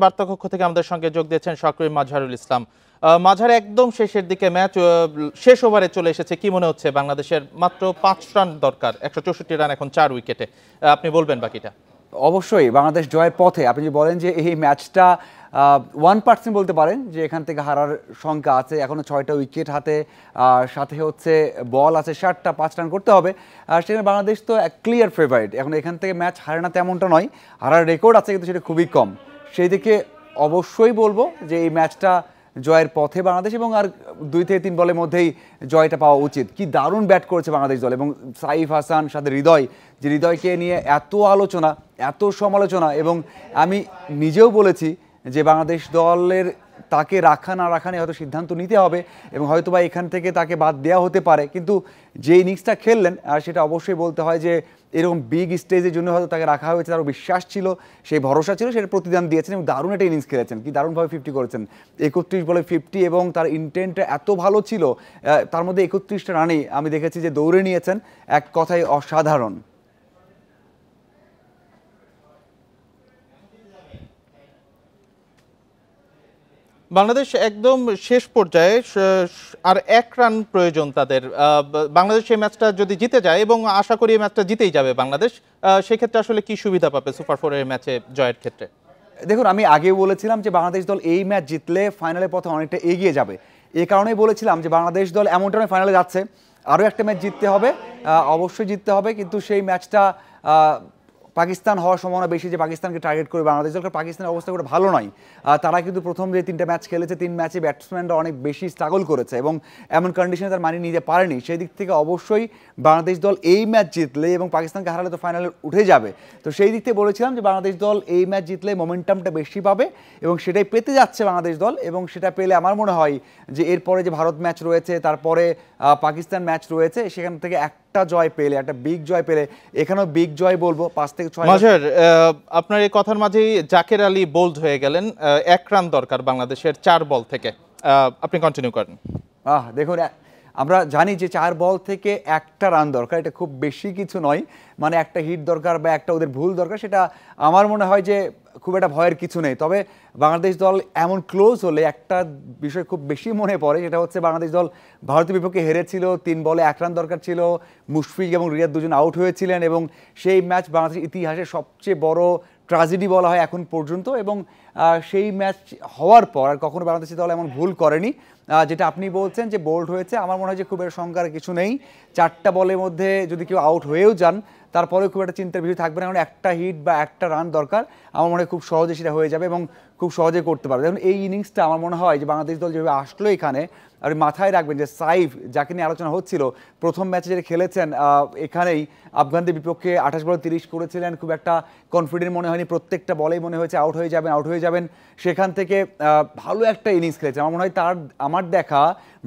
বার্তা কক্ষ থেকে আমাদের সঙ্গে যোগ দিয়েছেন শকরুল মাজহারুল ইসলাম। মাঝার একদম শেষের দিকে ম্যাচ শেষ ওভারে চলে এসেছে, কি মনে হচ্ছে? বাংলাদেশের মাত্র ৫ রান দরকার, ১৬৪ রান এখন ৪ উইকেটে। আপনি বলবেন বাকিটা। অবশ্যই বাংলাদেশ জয়ের পথে। আপনি যদি বলেন যে এই ম্যাচটা 1% বলতে পারেন যে এখান থেকে হারার সংখ্যা আছে। এখনও 6টা উইকেট হাতে, সাথে হচ্ছে বল আছে 7টা, 5 রান করতে হবে। সেখানে বাংলাদেশ তো ক্লিয়ার ফেভারিট। এখন এখান থেকে ম্যাচ হারে না তেমনটা নয়, হারার রেকর্ড আছে কিন্তু সেটা খুবই কম। সেই দিকে অবশ্যই বলবো যে এই ম্যাচটা জয়ের পথে বাংলাদেশ, এবং আর 2 থেকে 3 বলের মধ্যেই জয়টা পাওয়া উচিত। কি দারুণ ব্যাট করেছে বাংলাদেশ দল, এবং সাইফ হাসান সাথে হৃদয়, যে হৃদয়কে নিয়ে এত আলোচনা, এত সমালোচনা, এবং আমি নিজেও বলেছি যে বাংলাদেশ দলের তাকে রাখা না রাখা নিয়ে হয়তো সিদ্ধান্ত নিতে হবে, এবং হয়তো বা এখান থেকে তাকে বাদ দেওয়া হতে পারে। কিন্তু যে ইনিংসটা খেললেন সেটা অবশ্যই বলতে হয় যে এরকম বিগ স্টেজের জন্য হয়তো তাকে রাখা হয়েছে, তারও বিশ্বাস ছিল, সেই ভরসা ছিল, সেটা প্রতিদান দিয়েছেন এবং দারুণ একটা ইনিংস খেলেছেন। কি দারুণভাবে 50 করেছেন, 31 বলে 50, এবং তার ইন্টেন্টটা এত ভালো ছিল। তার মধ্যে 31টা রানেই আমি দেখেছি যে দৌড়ে নিয়েছেন, এক কথায় অসাধারণ। বাংলাদেশ একদম শেষ পর্যায়ে, আর 1 রান প্রয়োজন তাদের। বাংলাদেশ এই ম্যাচটা যদি জিতে যায়, এবং আশা করি এই ম্যাচটা জিতেই যাবে বাংলাদেশ, সেক্ষেত্রে আসলে কি সুবিধা পাবে সুপার 4-এর ম্যাচে জয়ের ক্ষেত্রে? দেখুন, আমি আগেও বলেছিলাম যে বাংলাদেশ দল এই ম্যাচ জিতলে ফাইনালের পথে অনেকটা এগিয়ে যাবে। এই কারণেই বলেছিলাম যে বাংলাদেশ দল এমনটা নয় ফাইনালে যাচ্ছে, আরও একটা ম্যাচ জিততে হবে, অবশ্যই জিততে হবে। কিন্তু সেই ম্যাচটা পাকিস্তান হওয়ার সম্ভাবনা বেশি, যে পাকিস্তানকে টার্গেট করে বাংলাদেশ দল। পাকিস্তানের অবস্থা করে ভালো নয়। তারা কিন্তু প্রথম যে 3টা ম্যাচ খেলেছে, 3 ম্যাচে ব্যাটসম্যানরা অনেক বেশি স্ট্রাগল করেছে, এবং এমন কন্ডিশনে তার মানিয়ে নিতে পারেনি। সেই দিক থেকে অবশ্যই বাংলাদেশ দল এই ম্যাচ জিতলে, এবং পাকিস্তানকে হারালে তো ফাইনালে উঠে যাবে। তো সেই দিক থেকে বলেছিলাম যে বাংলাদেশ দল এই ম্যাচ জিতলে মোমেন্টামটা বেশি পাবে, এবং সেটাই পেতে যাচ্ছে বাংলাদেশ দল। এবং সেটা পেলে আমার মনে হয় যে এরপরে যে ভারত ম্যাচ রয়েছে, তারপরে পাকিস্তান ম্যাচ রয়েছে, সেখান থেকে একটা জয় পেলে, একটা বিগ জয় পেলে, এখানেও বিগ জয় বলবো, 5 থেকে 6। মাজহার, আপনার এই কথার মাঝেই জাকের আলী বোল্ড হয়ে গেলেন। 1 রান দরকার বাংলাদেশের 4 বল থেকে। আপনি কন্টিনিউ করেন। দেখুন, আমরা জানি যে 4 বল থেকে একটা রান দরকার, এটা খুব বেশি কিছু নয়। মানে একটা হিট দরকার বা একটা ওদের ভুল দরকার, সেটা আমার মনে হয় যে খুব একটা ভয়ের কিছু নেই। তবে বাংলাদেশ দল এমন ক্লোজ হলে একটা বিষয় খুব বেশি মনে পড়ে, সেটা হচ্ছে বাংলাদেশ দল ভারতের বিপক্ষে হেরেছিল, 3 বলে 1 রান দরকার ছিল, মুশফিক এবং রিয়াদ দুজন আউট হয়েছিলেন, এবং সেই ম্যাচ বাংলাদেশের ইতিহাসে সবচেয়ে বড় ট্র্যাজেডি বলা হয় এখন পর্যন্ত। এবং সেই ম্যাচ হওয়ার পর আর কখনো বাংলাদেশি দল এমন ভুল করেনি। যেটা আপনি বলছেন যে বোল্ড হয়েছে, আমার মনে হয় যে খুব এর সংখ্যার কিছু নেই। 4টা বলের মধ্যে যদি কেউ আউট হয়েও যান, তারপরেও খুব একটা চিন্তার বিষয় থাকবে না, কারণ একটা হিট বা একটা রান দরকার। আমার মনে হয় খুব সহজে সেটা হয়ে যাবে, এবং খুব সহজে করতে পারবে। দেখুন, এই ইনিংসটা আমার মনে হয় যে বাংলাদেশ দল যেভাবে আসলো এখানে, আপনি মাথায় রাখবেন যে সাইফ, যাকে নিয়ে আলোচনা হচ্ছিল, প্রথম ম্যাচে যেটা খেলেছেন এখানেই আফগানদের বিপক্ষে 28 বলে 30 করেছিলেন। খুব একটা কনফিডেন্ট মনে হয়নি, প্রত্যেকটা বলেই মনে হয়েছে আউট হয়ে যাবেন, আউট হয়ে যাবেন। সেখান থেকে ভালো একটা ইনিংস খেলেছেন। আমার মনে হয় আমার দেখা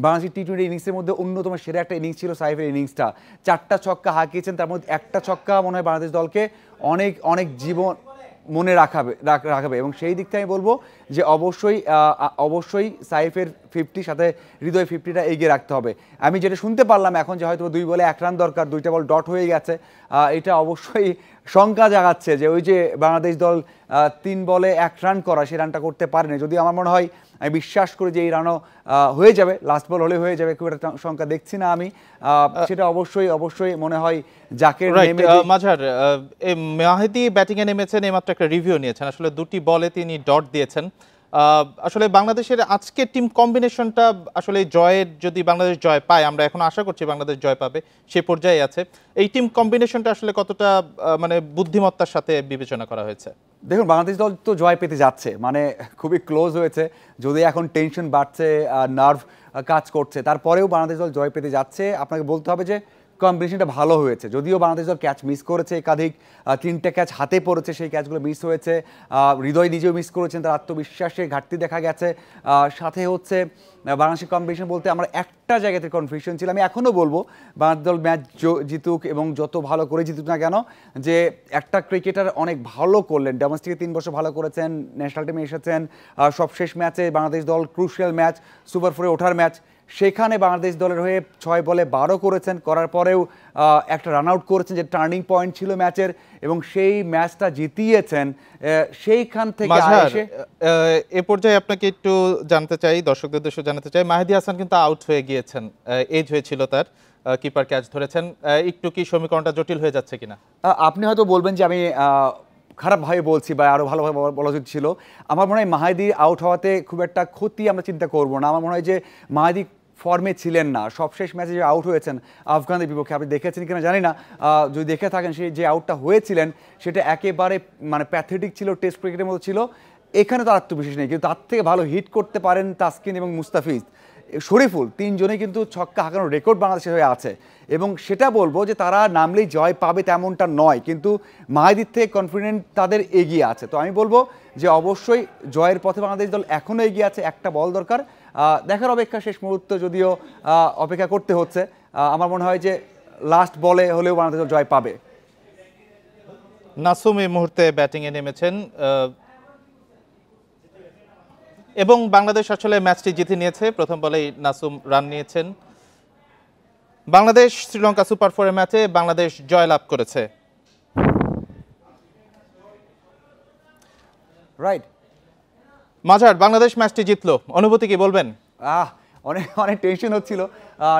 বাংলাদেশের টি-20 ইনিংসের মধ্যে অন্যতম সেরা একটা ইনিংস ছিল সাইফের ইনিংসটা। 4টা ছক্কা হাঁকিয়েছেন, তার মধ্যে একটা ছক্কা মনে হয় বাংলাদেশ দলকে অনেক অনেক জীবন মনে রাখাবে। এবং সেই দিক থেকে আমি বলবো যে অবশ্যই সাইফের 50 সাথে হৃদয় 50টা এগিয়ে রাখতে হবে। আমি যেটা শুনতে পারলাম এখন, যে হয়তো 2 বলে 1 রান দরকার, 2টা বল ডট হয়ে গেছে, এটা অবশ্যই শঙ্কা জাগাচ্ছে যে ওই যে বাংলাদেশ দল 3 বলে 1 রান করা, সেই রানটা করতে পারেনি। যদি আমার মনে হয়, আমি বিশ্বাস করি যে এই রানও হয়ে যাবে, লাস্ট বল হলে হয়ে যাবে, খুব একটা সংখ্যা দেখছি না আমি। সেটা অবশ্যই মনে হয় জাকের নেমে। মাজহার, মেহেদী ব্যাটিংয়ে নেমেছেন, এইমাত্র একটা রিভিউ নিয়েছেন। আসলে 2টি বলে তিনি ডট দিয়েছেন। আসলে বাংলাদেশের আজকে টিম কম্বিনেশনটা, আসলে জয়ের, যদি বাংলাদেশ জয় পায়, আমরা এখন আশা করছি বাংলাদেশ জয় পাবে, সে পর্যায়ে আছে, এই টিম কম্বিনেশনটা আসলে কতটা মানে বুদ্ধিমত্তার সাথে বিবেচনা করা হয়েছে? দেখুন, বাংলাদেশ দল তো জয় পেতে যাচ্ছে, মানে খুবই ক্লোজ হয়েছে। যদি এখন টেনশন বাড়ছে, নার্ভ কাজ করছে, তারপরেও বাংলাদেশ দল জয় পেতে যাচ্ছে। আপনাকে বলতে হবে যে কম্বিনেশনটা ভালো হয়েছে। যদিও বাংলাদেশ দল ক্যাচ মিস করেছে একাধিক, 3টে ক্যাচ হাতে পড়েছে, সেই ক্যাচগুলো মিস হয়েছে। হৃদয় নিজেও মিস করেছেন, তার আত্মবিশ্বাসের ঘাটতি দেখা গেছে। সাথে হচ্ছে বাংলাদেশের কম্বিনেশন বলতে আমরা একটা জায়গাতে কনফিউশন ছিল। আমি এখনও বলবো বাংলাদেশ দল ম্যাচ জিতুক, এবং যত ভালো করে জিতুক না কেন, যে একটা ক্রিকেটার অনেক ভালো করলেন, ডোমেস্টিকে 3 বছর ভালো করেছেন, ন্যাশনাল টিমে এসেছেন, সবশেষ ম্যাচে বাংলাদেশ দল ক্রুশিয়াল ম্যাচ, সুপার 4-এ ওঠার ম্যাচ, সেখানে বাংলাদেশ দলের হয়ে 6 বলে 12 করেছেন, করার পরেও একটা রান আউট করেছেন, যে টার্নিং পয়েন্ট ছিল ম্যাচের, এবং সেই ম্যাচটা জিতিয়েছেন। সেইখান থেকে এসে এ পর্যায়ে আপনাকে একটু জানতে চাই, দর্শকদের উদ্দেশ্যে জানাতে চাই, মাহেদী হাসান কিন্তু আউট হয়ে গিয়েছেন, এজ হয়েছিল তার, কিপার ক্যাচ ধরেছেন, একটু কি সমীকরণটা জটিল হয়ে যাচ্ছে কিনা? আপনি হয়তো বলবেন যে আমি খারাপভাবে বলছি বা আরও ভালোভাবে বলা উচিত ছিল। আমার মনে হয় মাহেদী আউট হওয়াতে খুব একটা ক্ষতি আমরা চিন্তা করব না। আমার মনে হয় যে মাহেদী ফর্মে ছিলেন না, সবশেষ ম্যাচে যে আউট হয়েছেন আফগানদের বিপক্ষে, আপনি দেখেছেন কিনা জানি না, যদি দেখে থাকেন সেই যে আউটটা হয়েছিলেন সেটা একেবারে মানে প্যাথেটিক ছিল, টেস্ট ক্রিকেটের মতো ছিল। এখানে তো আত্মবিশ্বাস নেই, কিন্তু তার থেকে ভালো হিট করতে পারেন তাসকিন এবং মুস্তাফিজ, শরীফুল, তিনজনেই কিন্তু ছক্কা হাঁকানোর রেকর্ড বাংলাদেশের হয়ে আছে। এবং সেটা বলবো যে তারা নামলেই জয় পাবে তেমনটা নয়, কিন্তু মাহেদীর থেকে কনফিডেন্ট তাদের এগিয়ে আছে। তো আমি বলবো যে অবশ্যই জয়ের পথে বাংলাদেশ দল এখনও এগিয়ে আছে, একটা বল দরকার, দেখার অপেক্ষা, শেষ মুহূর্তে যদিও অপেক্ষা করতে হচ্ছে। আমার মনে হয় যে লাস্ট বলে হলেও বাংলাদেশ দল জয় পাবে। নাসুম এই মুহূর্তে ব্যাটিংয়ে নেমেছেন এবং বাংলাদেশ আসলে ম্যাচটি জিতে নিয়েছে। প্রথম বলেই নাসুম রান নিয়েছেন। বাংলাদেশ শ্রীলঙ্কা সুপার 4 ম্যাচে বাংলাদেশ জয়লাভ করেছে। রাইট মাঝার, বাংলাদেশ ম্যাচটি জিতলো, অনুভূতি কি বলবেন? অনেক অনেক টেনশন হচ্ছিল,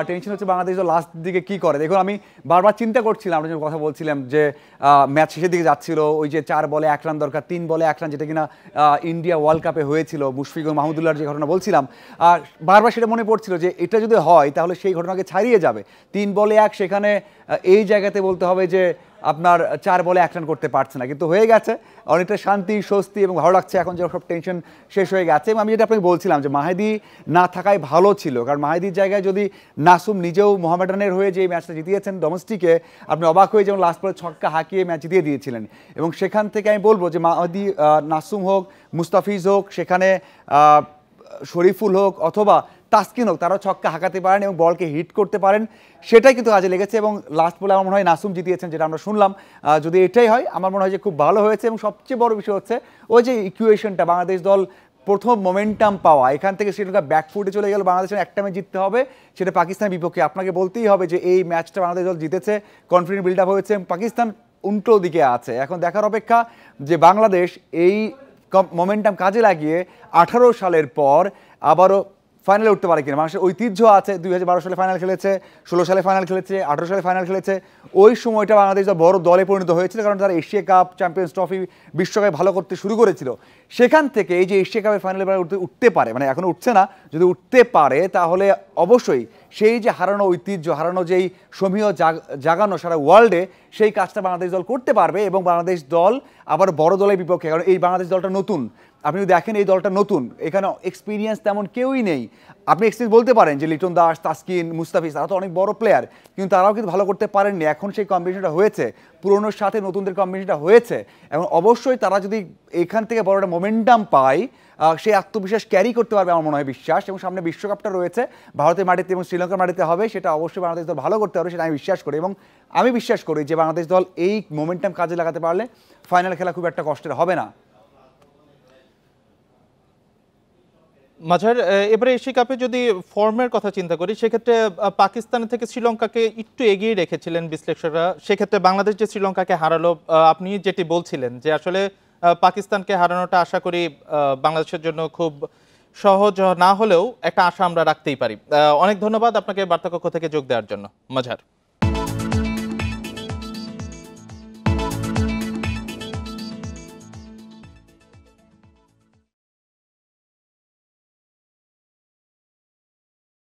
টেনশন হচ্ছে বাংলাদেশ লাস্ট দিকে কি করে। দেখুন, আমি বারবার চিন্তা করছিলাম, আমরা যখন কথা বলছিলাম যে ম্যাচ শেষের দিকে যাচ্ছিল, ওই যে 4 বলে 1 রান দরকার, 3 বলে 1 রান, যেটা কিনা ইন্ডিয়া ওয়ার্ল্ড কাপে হয়েছিল, মুশফিকুর মাহমুদুল্লাহর যে ঘটনা বলছিলাম, বারবার সেটা মনে পড়ছিল যে এটা যদি হয় তাহলে সেই ঘটনাকে ছাড়িয়ে যাবে। 3 বলে 1, সেখানে এই জায়গাতে বলতে হবে যে আপনার 4 বলে 1 রান করতে পারছে না, কিন্তু হয়ে গেছে। অনেকটা শান্তি, স্বস্তি এবং ভালো লাগছে এখন যে সব টেনশন শেষ হয়ে গেছে। এবং আমি যেটা আপনাকে বলছিলাম যে মাহেদী না থাকাই ভালো ছিল, কারণ মাহেদীর জায়গায় যদি নাসুম নিজেও মোহামেডানের হয়ে যে ম্যাচটা জিতিয়েছেন ডোমেস্টিকে, আপনি অবাক হয়ে যেমন লাস্ট বলে ছক্কা হাঁকিয়ে ম্যাচ জিতিয়ে দিয়েছিলেন। এবং সেখান থেকে আমি বলবো যে মাহেদী, নাসুম হোক, মুস্তাফিজ হোক, সেখানে শরীফুল হোক অথবা তাসকিন হোক, তারাও ছক্কা হাঁকাতে পারেন এবং বলকে হিট করতে পারেন, সেটাই কিন্তু কাজে লেগেছে। এবং লাস্ট বলে আমার মনে হয় নাসুম জিতিয়েছেন, যেটা আমরা শুনলাম। যদি এটাই হয় আমার মনে হয় যে খুব ভালো হয়েছে। এবং সবচেয়ে বড় বিষয় হচ্ছে ওই যে ইকুয়েশনটা, বাংলাদেশ দল প্রথম মোমেন্টাম পাওয়া, এখান থেকে শ্রীলঙ্কা ব্যাকফুটে চলে গেল, বাংলাদেশের একটা ম্যাচ জিততে হবে, সেটা পাকিস্তানের বিপক্ষে। আপনাকে বলতেই হবে যে এই ম্যাচটা বাংলাদেশ দল জিতেছে, কনফিডেন্ট বিল্ড আপ হয়েছে, পাকিস্তান উল্টো দিকে আছে। এখন দেখার অপেক্ষা যে বাংলাদেশ এই মোমেন্টাম কাজে লাগিয়ে 18 সালের পর আবারও ফাইনালে উঠতে পারে কিনা। মানুষের ঐতিহ্য আছে, 2012 সালে ফাইনাল খেলেছে, 16 সালে ফাইনাল খেলেছে, 18 সালে ফাইনাল খেলেছে। ওই সময়টা বাংলাদেশ বড় দলে পরিণত হয়েছিল, কারণ তারা এশিয়া কাপ, চ্যাম্পিয়ন্স ট্রফি, বিশ্বকাপে ভালো করতে শুরু করেছিল। সেখান থেকে এই যে এশিয়া কাপের ফাইনালে উঠতে পারে, মানে এখন উঠছে না, যদি উঠতে পারে তাহলে অবশ্যই সেই যে হারানো ঐতিহ্য, হারানো যেই সমীহ জাগানো সারা ওয়ার্ল্ডে, সেই কাজটা বাংলাদেশ দল করতে পারবে। এবং বাংলাদেশ দল আবার বড় দলের বিপক্ষে, কারণ এই বাংলাদেশ দলটা নতুন, আপনি দেখেন এই দলটা নতুন, এখানে এক্সপিরিয়েন্স তেমন কেউই নেই। আপনি এক্সপিরিয়েন্স বলতে পারেন যে লিটন দাস, তাসকিন, মুস্তাফিজ, তারা তো অনেক বড় প্লেয়ার, কিন্তু তারাও কিন্তু ভালো করতে পারেননি। এখন সেই কম্বিনেশনটা হয়েছে, পুরনোর সাথে নতুনদের কম্বিনেশনটা হয়েছে, এবং অবশ্যই তারা যদি এখান থেকে বড় একটা মোমেন্টাম পায়, সেই আত্মবিশ্বাস ক্যারি করতে পারবে আমার মনে হয়, বিশ্বাস। এবং সামনে বিশ্বকাপটা রয়েছে, ভারতের মাটিতে এবং শ্রীলঙ্কার মাটিতে হবে, সেটা অবশ্যই বাংলাদেশ দল ভালো করতে পারবে, সেটা আমি বিশ্বাস করি। এবং আমি বিশ্বাস করি যে বাংলাদেশ দল এই মোমেন্টাম কাজে লাগাতে পারলে ফাইনাল খেলা খুব একটা কষ্টের হবে না। মাঝার, এবারে এশিয়া কাপে যদি ফর্মের কথা চিন্তা করি, সেক্ষেত্রে পাকিস্তানের থেকে শ্রীলঙ্কাকে একটু এগিয়ে রেখেছিলেন বিশ্লেষকরা। সেক্ষেত্রে বাংলাদেশ যে শ্রীলঙ্কাকে হারালো, আপনি যেটি বলছিলেন যে আসলে পাকিস্তানকে হারানোটা আশা করি বাংলাদেশের জন্য খুব সহজ না হলেও একটা আশা আমরা রাখতেই পারি। অনেক ধন্যবাদ আপনাকে বার্তাকক্ষ থেকে যোগ দেওয়ার জন্য, মাঝার।